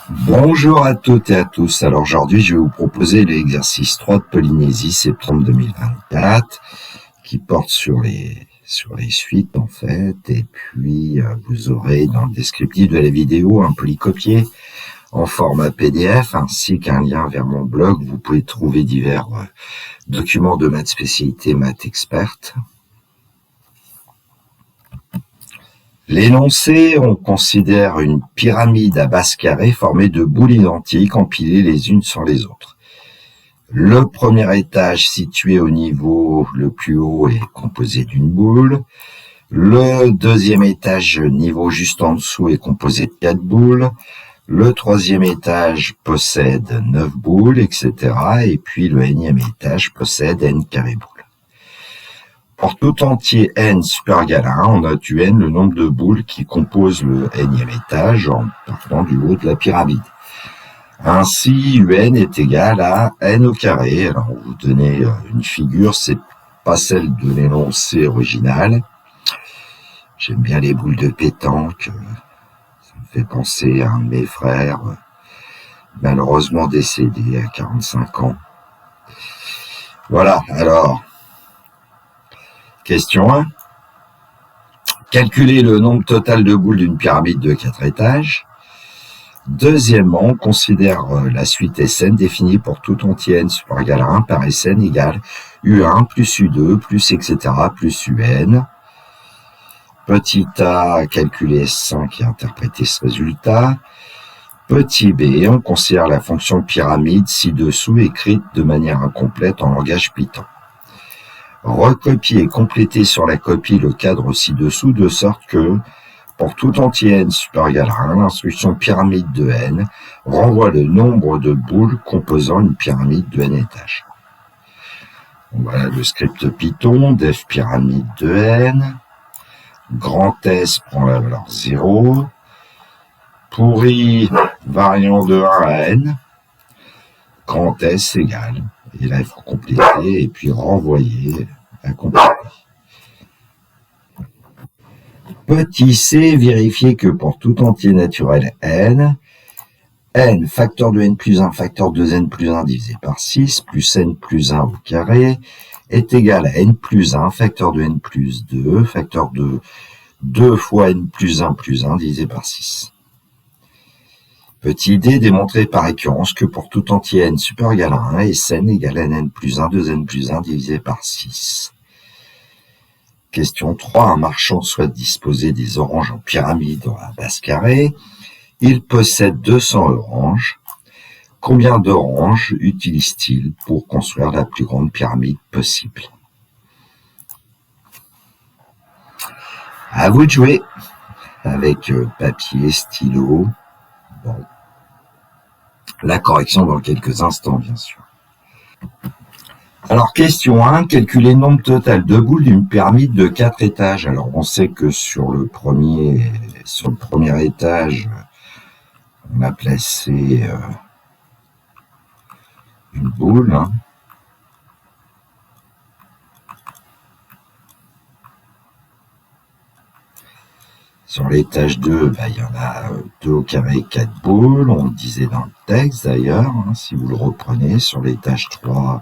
Bonjour à toutes et à tous. Alors aujourd'hui, je vais vous proposer l'exercice 3 de Polynésie, septembre 2024, qui porte sur les suites en fait. Et puis, vous aurez dans le descriptif de la vidéo un polycopié en format PDF, ainsi qu'un lien vers mon blog. Vous pouvez trouver divers documents de maths spécialité, maths experte. L'énoncé, on considère une pyramide à base carrée formée de boules identiques empilées les unes sur les autres. Le premier étage situé au niveau le plus haut est composé d'une boule. Le deuxième étage, niveau juste en dessous, est composé de 4 boules. Le troisième étage possède 9 boules, etc. Et puis le énième étage possède n carré boules. Pour tout entier n super égal à 1, on note un, le nombre de boules qui composent le nème étage en partant du haut de la pyramide. Ainsi, un est égal à n au carré. Alors, vous donnez une figure, c'est pas celle de l'énoncé original. J'aime bien les boules de pétanque. Ça me fait penser à un de mes frères, malheureusement décédé à 45 ans. Voilà, alors... Question 1. Calculer le nombre total de boules d'une pyramide de 4 étages. Deuxièmement, on considère la suite Sn définie pour tout entier n super égal à 1 par Sn égale U1 plus U2 plus etc. plus Un. Petit a, calculer S5 et interpréter ce résultat. Petit b, on considère la fonction pyramide ci-dessous écrite de manière incomplète en langage Python. Recopier et compléter sur la copie le cadre ci-dessous de sorte que, pour tout entier n super égal à 1, l'instruction pyramide de n renvoie le nombre de boules composant une pyramide de n étages. Bon, voilà le script Python, def pyramide de n, grand S prend la valeur 0, pour i variant de 1 à n, grand S égale. Et là, il faut compléter et puis renvoyer à compléter. Petit c, vérifier que pour tout entier naturel n, facteur de n plus 1, facteur de n plus 1 divisé par 6, plus n plus 1 au carré, est égal à n plus 1, facteur de n plus 2, facteur de 2 fois n plus 1 divisé par 6. Petit d, démontrer par récurrence que pour tout entier n super égal à 1, Sn égale à n plus 1, 2n plus 1 divisé par 6. Question 3. Un marchand souhaite disposer des oranges en pyramide à base carrée. Il possède 200 oranges. Combien d'oranges utilise-t-il pour construire la plus grande pyramide possible? À vous de jouer avec papier, stylo. Bon. La correction dans quelques instants, bien sûr. Alors, question 1, calculer le nombre total de boules d'une pyramide de 4 étages. Alors, on sait que sur le premier étage, on a placé une boule. Hein. Sur l'étage 2, il y en a 2 au carré, 4 boules. On le disait dans le texte d'ailleurs, hein, si vous le reprenez. Sur l'étage 3,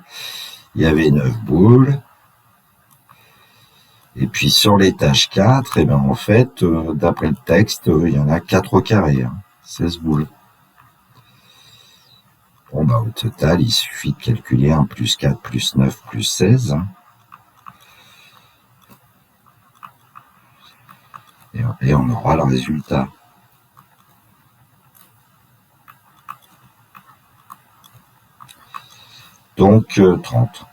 il y avait 9 boules. Et puis sur l'étage 4, en fait, d'après le texte, il y en a 4 au carré, hein, 16 boules. Bon, au total, il suffit de calculer 1 plus 4 plus 9 plus 16. Hein. Et on aura le résultat. Donc, 30.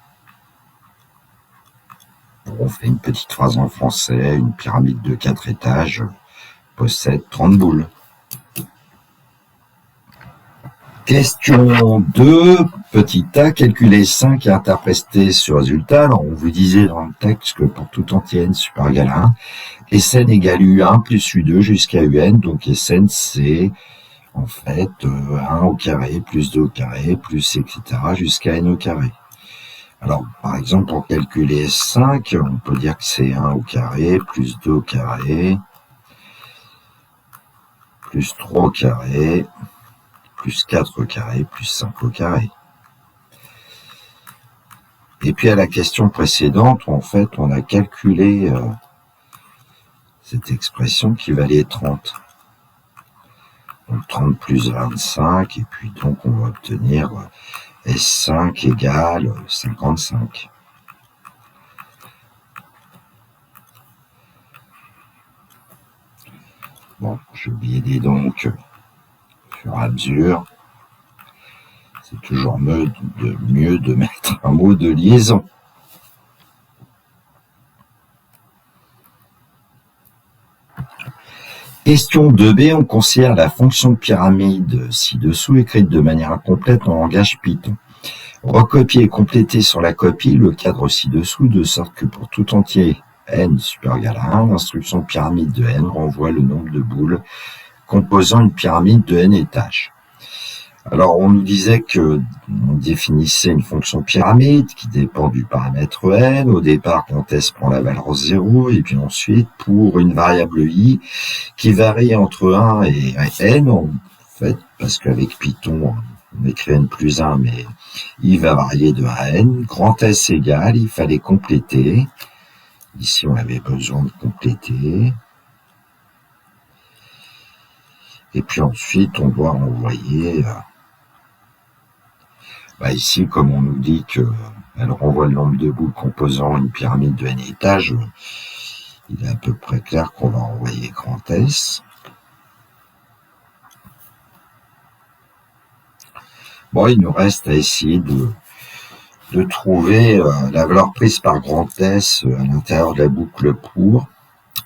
On fait une petite phrase en français. Une pyramide de 4 étages possède 30 boules. Question 2, petit a, calculer 5 et interpréter ce résultat. Alors, on vous disait dans le texte que pour tout entier n super égal à 1, Sn égale U1 plus U2 jusqu'à Un. Donc, Sn, c'est en fait 1 au carré plus 2 au carré plus etc. jusqu'à n au carré. Alors, par exemple, pour calculer S5, on peut dire que c'est 1 au carré plus 2 au carré plus 3 au carré plus 4 au carré plus 5 au carré. Et puis à la question précédente, en fait, on a calculé cette expression qui valait 30. Donc 30 plus 25, et puis donc on va obtenir S5 égale 55. Bon, j'ai oublié des donc au fur et à mesure. C'est toujours mieux de mettre un mot de liaison. Question 2b, on considère la fonction de pyramide ci-dessous écrite de manière incomplète en langage Python. Recopier et compléter sur la copie le cadre ci-dessous de sorte que pour tout entier n supérieur égal à 1, l'instruction de pyramide de n renvoie le nombre de boules composant une pyramide de n étages. Alors, on nous disait que on définissait une fonction pyramide qui dépend du paramètre n. Au départ, quand s prend la valeur 0, et puis ensuite, pour une variable i qui varie entre 1 et n, en fait, parce qu'avec Python, on écrit n plus 1, mais i va varier de 1 à n. Grand S égale, il fallait compléter. Ici, on avait besoin de compléter. Et puis ensuite, on doit envoyer... ici, comme on nous dit qu'elle renvoie le nombre de boules composant une pyramide de n étages, il est à peu près clair qu'on va envoyer grand S. Bon, il nous reste à essayer de trouver la valeur prise par grand S à l'intérieur de la boucle pour.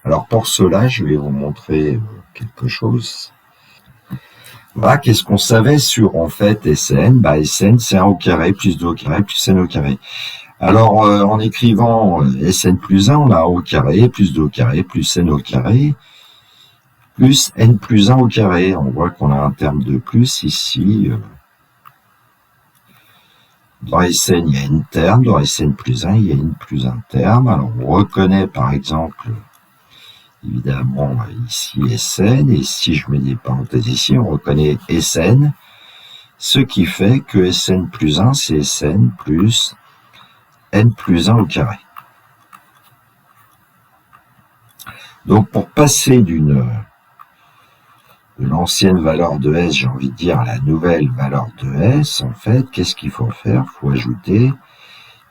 Alors pour cela, je vais vous montrer quelque chose. Voilà, qu'est-ce qu'on savait sur, en fait, Sn? Sn, c'est 1 au carré, plus 2 au carré, plus n au carré. Alors, en écrivant Sn plus 1, on a 1 au carré, plus 2 au carré, plus n au carré, plus n plus 1 au carré. On voit qu'on a un terme de plus ici. Dans Sn, il y a n terme, dans Sn plus 1, il y a n plus 1 terme. Alors, on reconnaît, par exemple, évidemment, ici Sn, et si je mets des parenthèses ici, on reconnaît Sn, ce qui fait que Sn plus 1, c'est Sn plus n plus 1 au carré. Donc, pour passer de l'ancienne valeur de S, j'ai envie de dire, à la nouvelle valeur de S, en fait, qu'est-ce qu'il faut faire? Il faut ajouter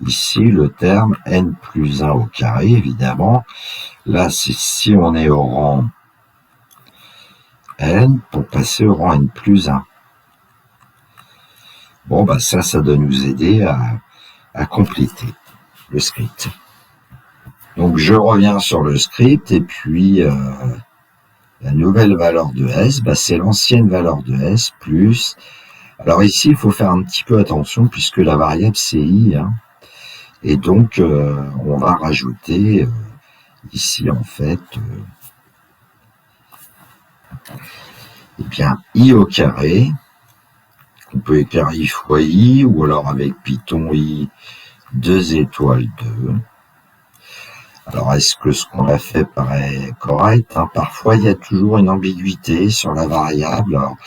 ici le terme n plus 1 au carré, évidemment. Là, si on est au rang n, pour passer au rang n plus 1. Bon, ça doit nous aider à compléter le script. Donc, je reviens sur le script, et puis la nouvelle valeur de S, c'est l'ancienne valeur de S plus... Alors ici, il faut faire un petit peu attention, puisque la variable, c'est i, et donc, on va rajouter... ici, en fait, i au carré, qu'on peut écrire i fois i, ou alors avec Python i 2 étoiles 2. Alors, est-ce que ce qu'on a fait paraît correct? Parfois, il y a toujours une ambiguïté sur la variable. Alors,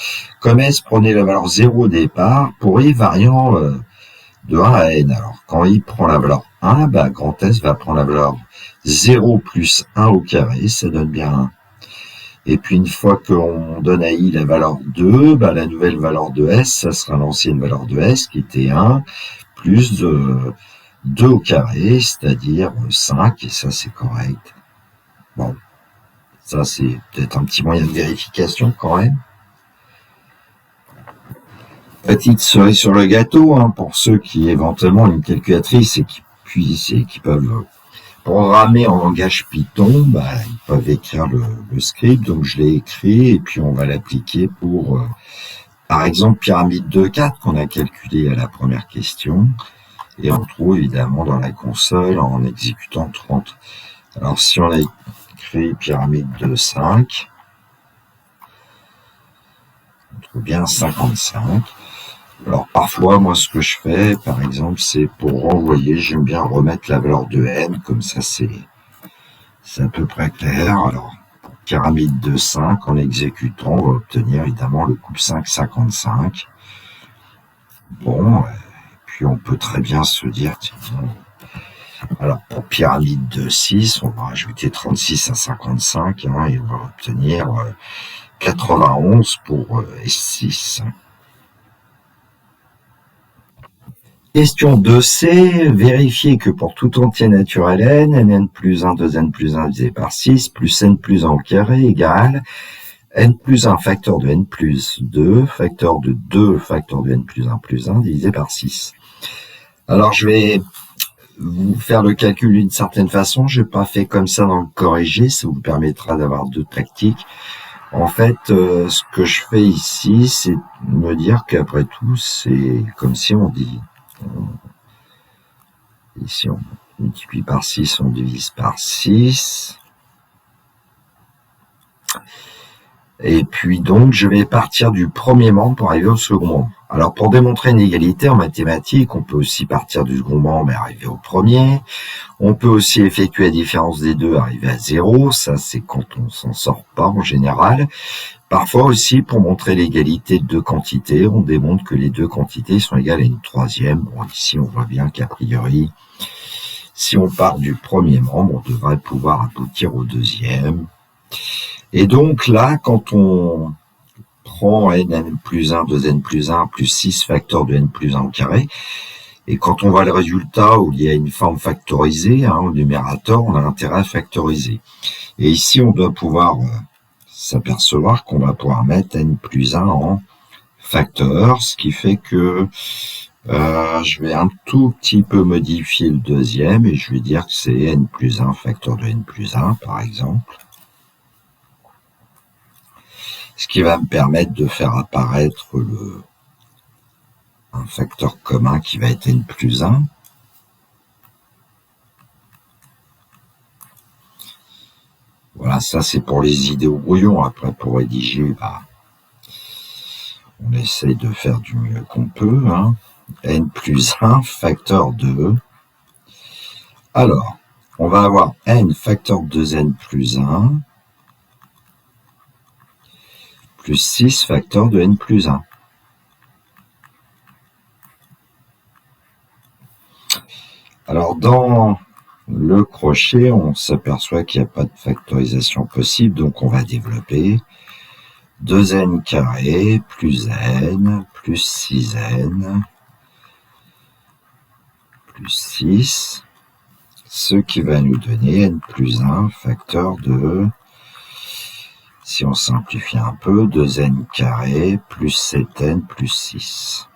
comme S prenait la valeur 0 au départ, pour i variant de 1 à n. Alors, quand i prend la valeur 1, grand S va prendre la valeur 0 plus 1 au carré, ça donne bien 1. Et puis, une fois qu'on donne à i la valeur 2, la nouvelle valeur de S, ça sera l'ancienne valeur de S, qui était 1, plus 2 au carré, c'est-à-dire 5, et ça, c'est correct. Bon, ça, c'est peut-être un petit moyen de vérification, quand même. Petite cerise sur le gâteau, pour ceux qui, éventuellement, ont une calculatrice et qui peuvent... programmer en langage Python, ils peuvent écrire le script, donc je l'ai écrit, et puis on va l'appliquer pour, par exemple, pyramide de 4 qu'on a calculé à la première question, et on trouve évidemment dans la console en exécutant 30. Alors si on a écrit pyramide de 5, on trouve bien 55. Alors parfois, moi, ce que je fais, par exemple, c'est pour renvoyer, j'aime bien remettre la valeur de n, comme ça c'est à peu près clair. Alors, pour pyramide de 5, en exécutant, on va obtenir évidemment le couple 5, 55. Bon, puis on peut très bien se dire, tiens, alors pour pyramide de 6, on va rajouter 36 à 55, et on va obtenir 91 pour S6. Question 2C, vérifier que pour tout entier naturel n, n plus 1, 2n plus 1 divisé par 6, plus n plus 1 au carré égale n plus 1 facteur de n plus 2, facteur de 2 facteur de n plus 1 divisé par 6. Alors je vais vous faire le calcul d'une certaine façon, je n'ai pas fait comme ça dans le corrigé, ça vous permettra d'avoir deux tactiques. En fait, ce que je fais ici, c'est me dire qu'après tout, c'est comme si on dit, ici on multiplie par 6, on divise par 6. Et puis donc, je vais partir du premier membre pour arriver au second membre. Alors, pour démontrer une égalité en mathématiques, on peut aussi partir du second membre et arriver au premier. On peut aussi effectuer la différence des deux, arriver à 0. Ça, c'est quand on s'en sort pas en général. Parfois aussi, pour montrer l'égalité de deux quantités, on démontre que les deux quantités sont égales à une troisième. Bon, ici, on voit bien qu'a priori, si on part du premier membre, on devrait pouvoir aboutir au deuxième. Et donc là, quand on prend n plus 1, 2n plus 1, plus 6 facteur de n plus 1 au carré, et quand on voit le résultat où il y a une forme factorisée, au numérateur, on a intérêt à factoriser. Et ici, on doit pouvoir s'apercevoir qu'on va pouvoir mettre n plus 1 en facteur, ce qui fait que je vais un tout petit peu modifier le deuxième, et je vais dire que c'est n plus 1 facteur de n plus 1, par exemple. Ce qui va me permettre de faire apparaître un facteur commun qui va être n plus 1. Voilà, ça c'est pour les idées au brouillon. Après, pour rédiger, on essaye de faire du mieux qu'on peut. N plus 1 facteur 2. Alors, on va avoir n facteur 2n plus 1. Plus 6 facteur de n plus 1. Alors, dans le crochet, on s'aperçoit qu'il n'y a pas de factorisation possible, donc on va développer 2n carré plus n plus 6n plus 6, ce qui va nous donner n plus 1 facteur de... Si on simplifie un peu, 2n carré plus 7n plus 6.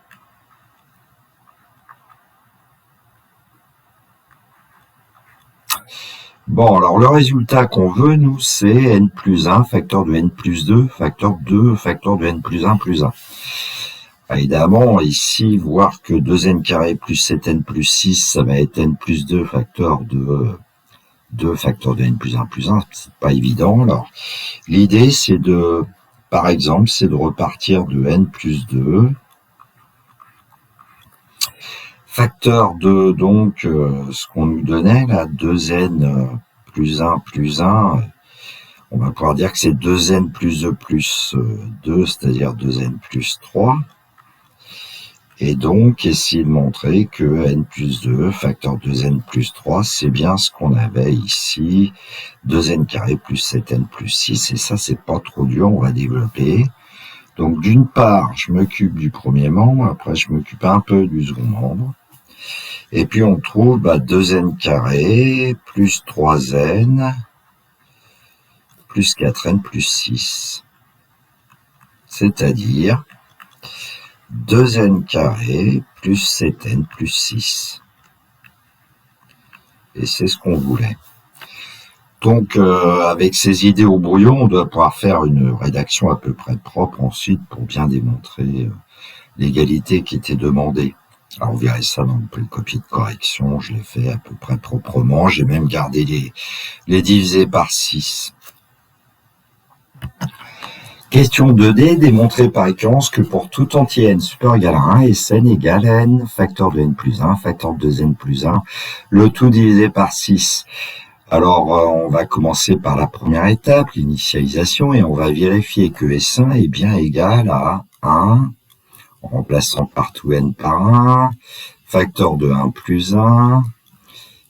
Bon, alors le résultat qu'on veut, nous, c'est n plus 1 facteur de n plus 2 facteur de n plus 1 plus 1. Évidemment, ici, voir que 2n carré plus 7n plus 6, ça va être n plus 2 facteur de 2 facteur de n plus 1 plus 1, c'est pas évident. Alors, l'idée, c'est de, par exemple, c'est de repartir de n plus 2, facteur de, donc, ce qu'on nous donnait, là, 2n plus 1, on va pouvoir dire que c'est 2n plus 2 plus 2, c'est-à-dire 2n plus 3. Et donc, essayer de montrer que n plus 2, facteur 2n plus 3, c'est bien ce qu'on avait ici, 2n carré plus 7n plus 6, et ça, c'est pas trop dur, on va développer. Donc, d'une part, je m'occupe du premier membre, après, je m'occupe un peu du second membre. Et puis, on trouve 2n carré plus 3n plus 4n plus 6. C'est-à-dire 2n carré plus 7n plus 6. Et c'est ce qu'on voulait. Donc, avec ces idées au brouillon, on doit pouvoir faire une rédaction à peu près propre ensuite pour bien démontrer l'égalité qui était demandée. Alors, vous verrez ça dans le copier de correction, je l'ai fait à peu près proprement. J'ai même gardé les divisés par 6. Question 2D, démontrer par équivalence que pour tout entier n supérieur égal à 1 et n égale à n, facteur de n plus 1, facteur de 2n plus 1, le tout divisé par 6. Alors, on va commencer par la première étape, l'initialisation, et on va vérifier que S1 est bien égal à 1, en remplaçant partout n par 1, facteur de 1 plus 1,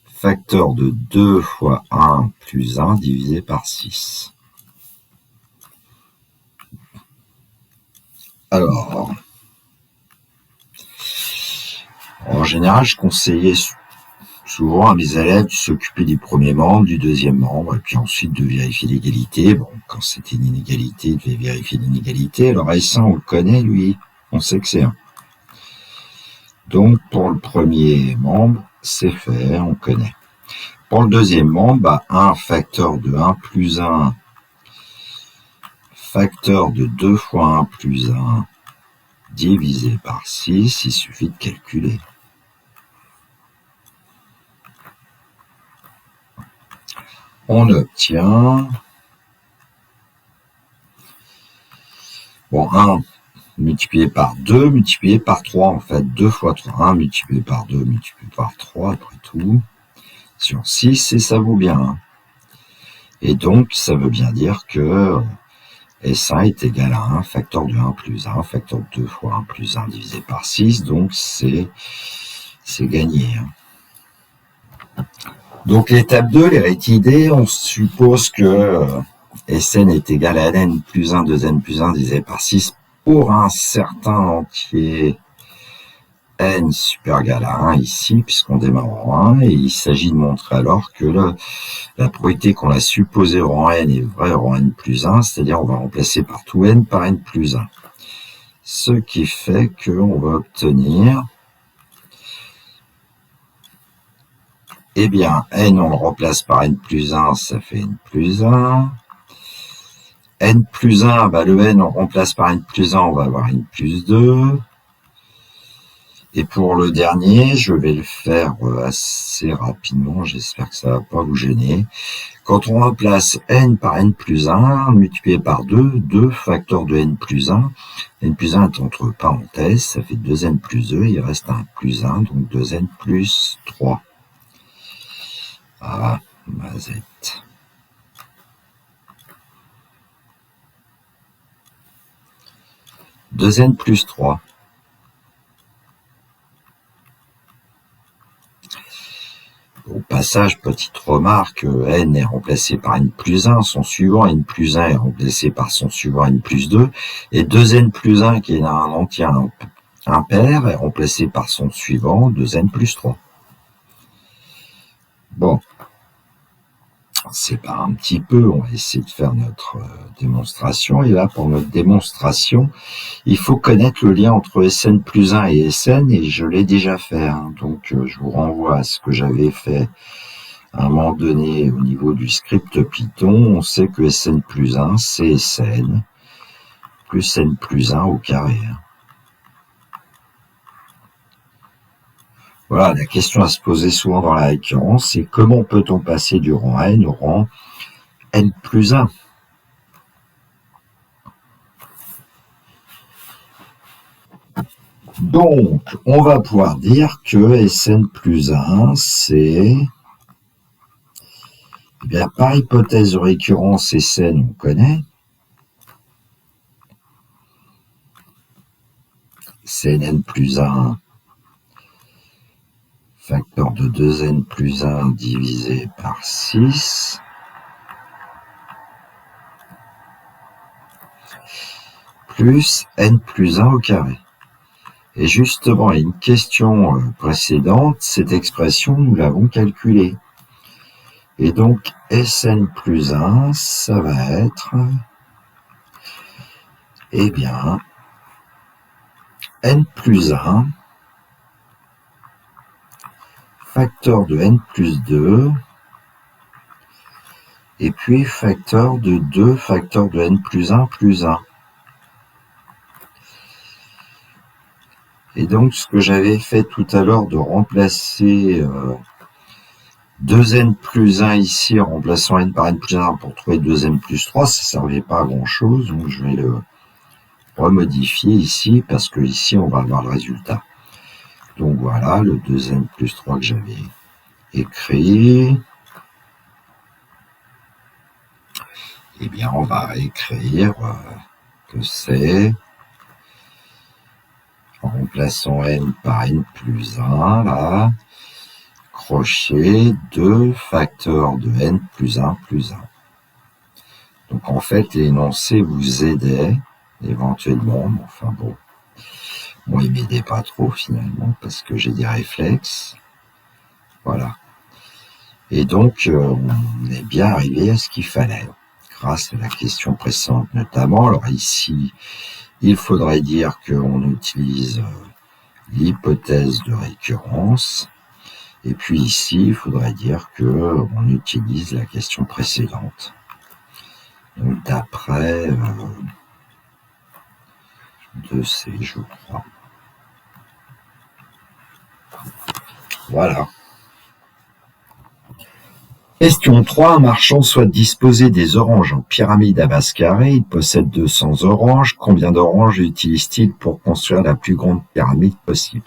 facteur de 2 fois 1 plus 1 divisé par 6. Alors, en général, je conseillais souvent à mes élèves de s'occuper du premier membre, du deuxième membre, et puis ensuite de vérifier l'égalité. Bon, quand c'était une inégalité, il devait vérifier l'inégalité. Alors S1, on le connaît, lui, on sait que c'est 1. Donc, pour le premier membre, c'est fait, on connaît. Pour le deuxième membre, 1 facteur de 1 plus 1, facteur de 2 fois 1 plus 1, divisé par 6, il suffit de calculer. On obtient, 1 multiplié par 2, multiplié par 3, en fait, 2 fois 3, 1 multiplié par 2, multiplié par 3, après tout, sur 6, et ça vaut bien 1. Et donc, ça veut bien dire que S1 est égal à 1, facteur de 1 plus 1, facteur de 2 fois 1 plus 1 divisé par 6, donc c'est gagné. Donc l'étape 2, l'hérétité, on suppose que Sn est égal à n plus 1, 2n plus 1 divisé par 6 pour un certain entier n supérieur égal à 1 ici, puisqu'on démarre en rang 1, et il s'agit de montrer alors que la probabilité qu'on a supposée au rang n est vraie au rang n plus 1, c'est-à-dire on va remplacer par tout n par n plus 1. Ce qui fait qu'on va obtenir, eh bien, n on le remplace par n plus 1, ça fait n plus 1. n plus 1, le n on remplace par n plus 1, on va avoir n plus 2. Et pour le dernier, je vais le faire assez rapidement, j'espère que ça ne va pas vous gêner. Quand on remplace n par n plus 1, multiplié par 2, 2 facteur de n plus 1 est entre parenthèses, ça fait 2n plus 2, il reste un plus 1, donc 2n plus 3. Ah, mazette. Deux n plus 3. Au passage, petite remarque, n est remplacé par n plus 1, son suivant, n plus 1 est remplacé par son suivant, n plus 2, et 2n plus 1, qui est un entier impair, est remplacé par son suivant, 2n plus 3. Bon, c'est pas un petit peu, on va essayer de faire notre démonstration, et là, pour notre démonstration, il faut connaître le lien entre Sn plus 1 et Sn, et je l'ai déjà fait, hein, donc je vous renvoie à ce que j'avais fait à un moment donné au niveau du script Python. On sait que Sn plus 1, c'est Sn plus n plus 1 au carré. Voilà, la question à se poser souvent dans la récurrence, c'est comment peut-on passer du rang n au rang n plus 1 ? Donc, on va pouvoir dire que Sn plus 1, c'est, eh bien, par hypothèse de récurrence, Sn, on connaît. C'est n plus 1, facteur de 2n plus 1 divisé par 6. Plus n plus 1 au carré. Et justement, à une question précédente, cette expression, nous l'avons calculée. Et donc, Sn plus 1, ça va être, eh bien, n plus 1, facteur de n plus 2, et puis facteur de 2, facteur de n plus 1 plus 1. Et donc, ce que j'avais fait tout à l'heure de remplacer 2n plus 1 ici, en remplaçant n par n plus 1 pour trouver 2n plus 3, ça ne servait pas à grand chose, donc je vais le remodifier ici, parce que ici, on va avoir le résultat. Donc voilà, le 2n plus 3 que j'avais écrit. eh bien, on va écrire que c'est, en remplaçant n par n plus 1, là, crochet 2 facteur de n plus 1 plus 1. Donc, en fait, l'énoncé vous aidait, éventuellement, mais enfin bon. Moi, il m'aidait pas trop, finalement, parce que j'ai des réflexes. Voilà. Et donc, on est bien arrivé à ce qu'il fallait, grâce à la question précédente notamment. Alors ici, il faudrait dire qu'on utilise l'hypothèse de récurrence. Et puis ici, il faudrait dire qu'on utilise la question précédente. Donc d'après 2C, je crois. Voilà. Question 3. Un marchand souhaite disposer des oranges en pyramide à base carrée. Il possède 200 oranges. Combien d'oranges utilise-t-il pour construire la plus grande pyramide possible?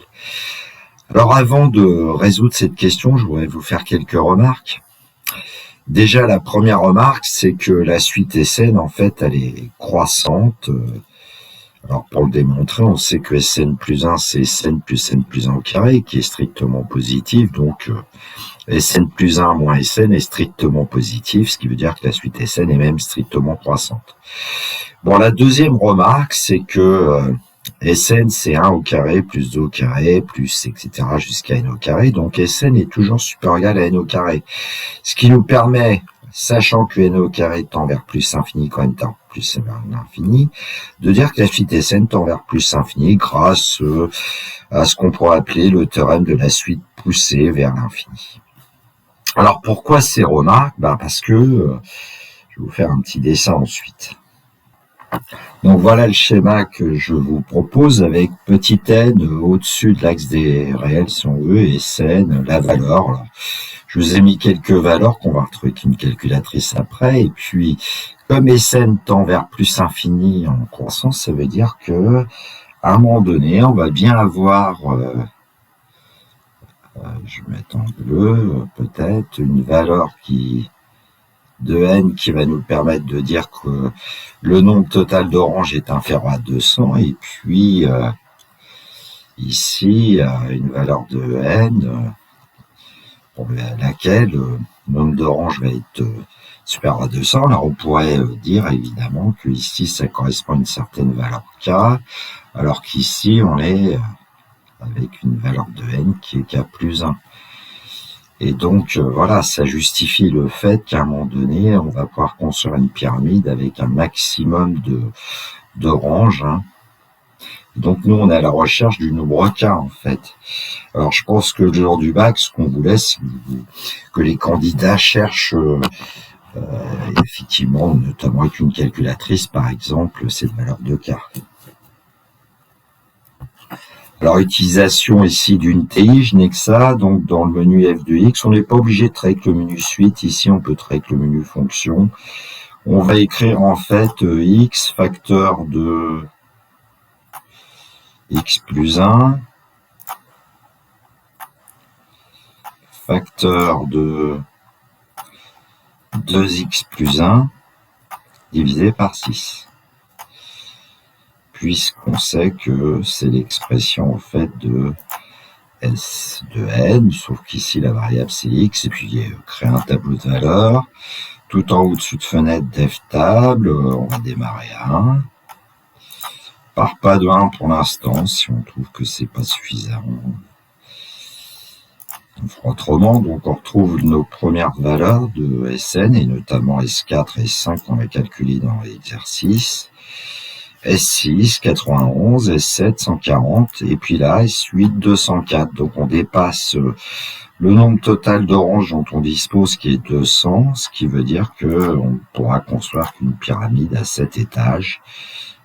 Alors avant de résoudre cette question, je voudrais vous faire quelques remarques. Déjà, la première remarque, c'est que la suite Sn, en fait, elle est croissante. Alors pour le démontrer, on sait que Sn plus 1, c'est Sn plus n plus 1 au carré, qui est strictement positif. Donc Sn plus 1 moins Sn est strictement positif, ce qui veut dire que la suite Sn est même strictement croissante. Bon, la deuxième remarque, c'est que Sn, c'est 1 au carré, plus 2 au carré, plus, etc., jusqu'à n au carré. Donc Sn est toujours supérieur ou égal à n au carré. Ce qui nous permet, sachant que n au carré tend vers plus infini quand n tend plus vers l'infini, de dire que la suite Sn tend vers plus infini grâce à ce qu'on pourrait appeler le théorème de la suite poussée vers l'infini. Alors pourquoi ces remarques? Parce que je vais vous faire un petit dessin ensuite. Donc voilà le schéma que je vous propose avec petit n au-dessus de l'axe des réels si on veut et Sn la valeur. Alors, je vous ai mis quelques valeurs qu'on va retrouver avec une calculatrice après. Et puis comme Sn tend vers plus infini en croissance, ça veut dire que à un moment donné, on va bien avoir je vais mettre en bleu, peut-être une valeur de n qui va nous permettre de dire que le nombre total d'oranges est inférieur à 200, et puis ici, une valeur de n pour laquelle le nombre d'oranges va être supérieur à 200. Alors on pourrait dire évidemment que ici ça correspond à une certaine valeur k, alors qu'ici on est avec une valeur de n qui est k plus 1. Et donc, voilà, ça justifie le fait qu'à un moment donné, on va pouvoir construire une pyramide avec un maximum d'oranges. Donc, nous, on est à la recherche du nombre k, en fait. Alors, je pense que le jour du bac, ce qu'on voulait, c'est que les candidats cherchent, effectivement, notamment avec une calculatrice, par exemple, cette valeur de k. Alors, utilisation ici d'une TI, je n'ai que ça, donc dans le menu f de x, on n'est pas obligé de travailler avec le menu suite, ici on peut travailler avec le menu fonction. On va écrire en fait x facteur de x plus 1, facteur de 2x plus 1, divisé par 6. Puisqu'on sait que c'est l'expression en fait de S de n, sauf qu'ici la variable c'est x, et puis créer un tableau de valeurs. Tout en haut au-dessus de fenêtre def table, on va démarrer à 1. Part pas de 1 pour l'instant, si on trouve que c'est pas suffisant. On fera autrement, donc on retrouve nos premières valeurs de Sn, et notamment S4 et S5 qu'on a calculé dans l'exercice. S6, 91, S7, 140, et puis là, S8, 204. Donc on dépasse le nombre total d'oranges dont on dispose, qui est 200, ce qui veut dire qu'on pourra construire une pyramide à 7 étages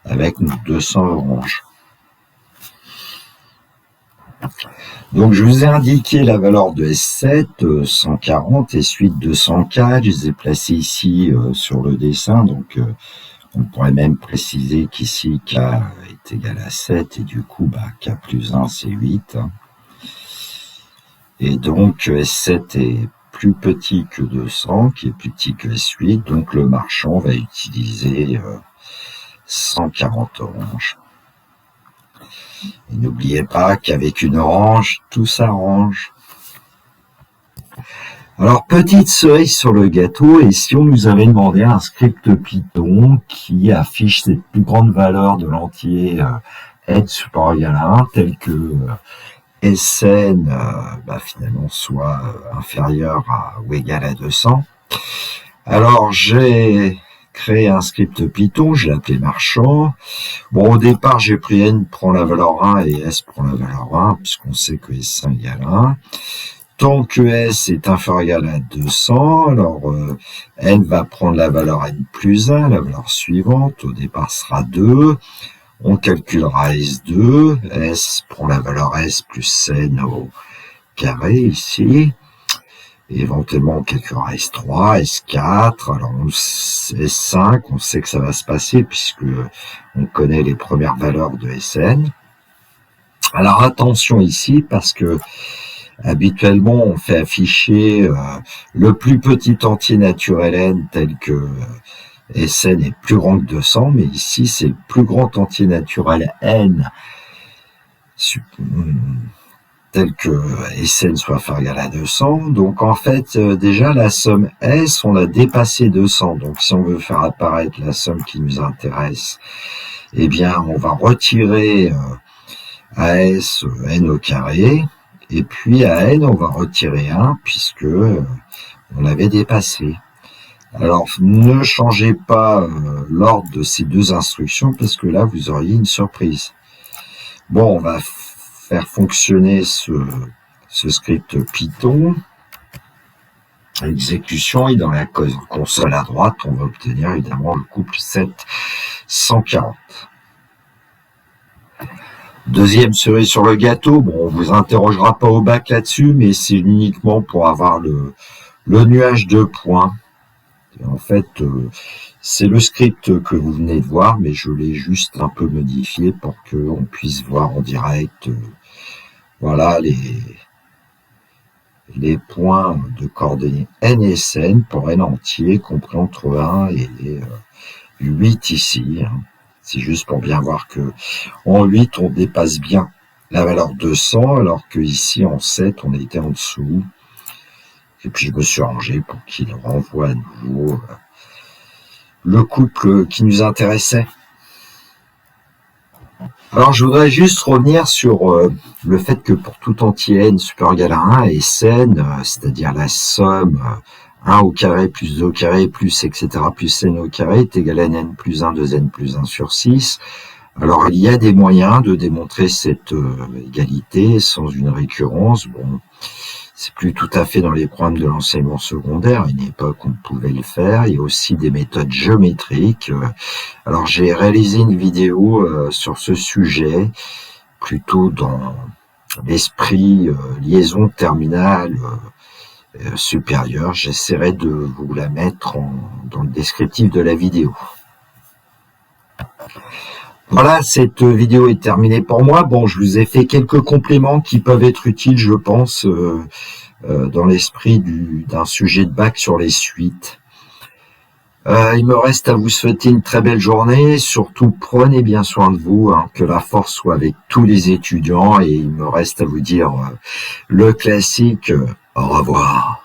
avec nos 200 oranges. Donc je vous ai indiqué la valeur de S7, 140, S8, 204. Je les ai placés ici sur le dessin, donc on pourrait même préciser qu'ici k est égal à 7 et du coup k plus 1 c'est 8. Et donc S7 est plus petit que 200, qui est plus petit que S8, donc le marchand va utiliser 140 oranges. Et n'oubliez pas qu'avec une orange, tout s'arrange. Alors, petite cerise sur le gâteau, et si on nous avait demandé un script Python qui affiche cette plus grande valeur de l'entier n supérieur égal à 1, tel que Sn finalement soit inférieur ou égal à 200. Alors, j'ai créé un script Python, je l'ai appelé marchand. Bon, au départ, j'ai pris n prend la valeur 1 et s prend la valeur 1, puisqu'on sait que S1 égale 1. Tant que S est inférieur ou égal à 200, alors n va prendre la valeur n plus 1, la valeur suivante, au départ sera 2. On calculera S2, S prend la valeur S plus n au carré ici. Et éventuellement, on calculera S3, S4, alors S5, on sait que ça va se passer puisque on connaît les premières valeurs de Sn. Alors attention ici parce que habituellement, on fait afficher le plus petit entier naturel n tel que Sn est plus grand que 200, mais ici, c'est le plus grand entier naturel n tel que Sn soit inférieur égal à 200. Donc, en fait, déjà, la somme S, on a dépassé 200. Donc, si on veut faire apparaître la somme qui nous intéresse, eh bien, on va retirer à S n au carré. Et puis à n, on va retirer 1 puisque on l'avait dépassé. Alors, ne changez pas l'ordre de ces deux instructions parce que là, vous auriez une surprise. Bon, on va faire fonctionner ce script Python. Exécution, et dans la console à droite, on va obtenir évidemment le couple 740. Deuxième cerise sur le gâteau, bon, on vous interrogera pas au bac là-dessus, mais c'est uniquement pour avoir le nuage de points. En fait, c'est le script que vous venez de voir, mais je l'ai juste un peu modifié pour qu'on puisse voir en direct, voilà, les points de coordonnées n et Sn pour n entier, compris entre 1 et 8 ici, hein. C'est juste pour bien voir que en 8, on dépasse bien la valeur 200, alors que ici en 7, on était en dessous. Et puis je me suis arrangé pour qu'il renvoie à nouveau le couple qui nous intéressait. Alors je voudrais juste revenir sur le fait que pour tout entier n supérieur égal à 1 et Sn, c'est-à-dire la somme 1 au carré plus 2 au carré plus etc. plus n au carré est égal à n plus 1 2n plus 1 sur 6. Alors il y a des moyens de démontrer cette égalité sans une récurrence. Bon, c'est plus tout à fait dans les programmes de l'enseignement secondaire, à une époque on pouvait le faire. Il y a aussi des méthodes géométriques. Alors j'ai réalisé une vidéo sur ce sujet, plutôt dans l'esprit liaison terminale supérieure. J'essaierai de vous la mettre dans le descriptif de la vidéo. Voilà, cette vidéo est terminée pour moi. Bon, je vous ai fait quelques compléments qui peuvent être utiles, je pense, dans l'esprit d'un sujet de bac sur les suites. Il me reste à vous souhaiter une très belle journée. Surtout, prenez bien soin de vous, hein, que la force soit avec tous les étudiants. Et il me reste à vous dire le classique, au revoir.